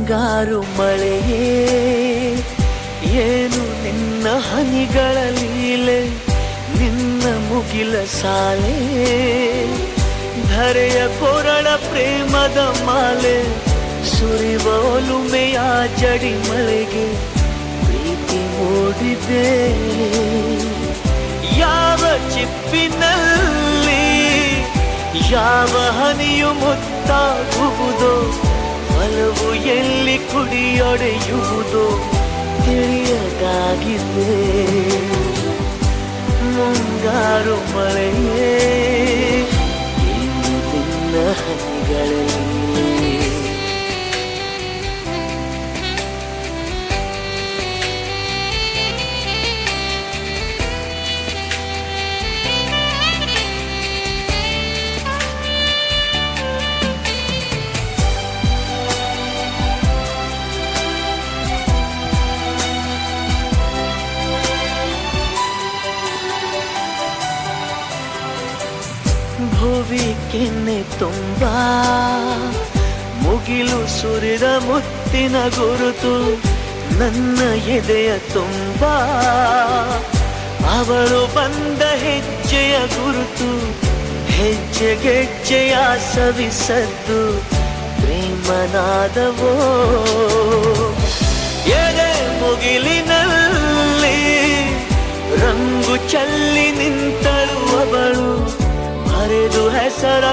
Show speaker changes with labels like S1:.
S1: ಮುಂಗಾರು ಮಳೆಯೇ ಏನು ನಿನ್ನ ಹನಿಗಳ ಲೀಲೆ, ನಿನ್ನ ಮುಗಿಲ ಸಾಲೆ ಧರೆಯ ಕೊರಳ ಪ್ರೇಮದ ಮಾಲೆ, ಸುರಿವ ಒಲುಮೆಯ ಜಡಿ ಮಳೆಗೆ ಪ್ರೀತಿ ಮೂಡಿದೆ. ಯಾವ ಚಿಪ್ಪಿನಲ್ಲಿ ಯಾವ ಹನಿಯು ಮುತ್ತಾಗುವುದೋ, ಒಲವು ಎಲ್ಲಿ ಕುಡಿಯೊಡೆಯುವುದೋ ತಿಳಿಯದಾಗಿದೆ. ಮುಂಗಾರು ಮಳೆಯೇ ಏನು ನಿನ್ನ ಹನಿಗಳಲ್ಲಿ. ಭುವಿ ಕೆನ್ನೆ ತುಂಬ ಮುಗಿಲು ಸುರಿದ ಮುತ್ತಿನ ಗುರುತು, ನನ್ನ ಎದೆಯ ತುಂಬ ಅವಳು ಬಂದ ಹೆಜ್ಜೆಯ ಗುರುತು. ಹೆಜ್ಜೆಗೆಜ್ಜೆಯ ಸವಿಸದ್ದು ಪ್ರೇಮನಾದವೋ, ಎದೆ ಮುಗಿಲಿನಲ್ಲಿ ರಂಗು ಚಲ್ಲಿ ನಿಂತಳು ಅವಳು, ಹರಿದು ಹೆಸರ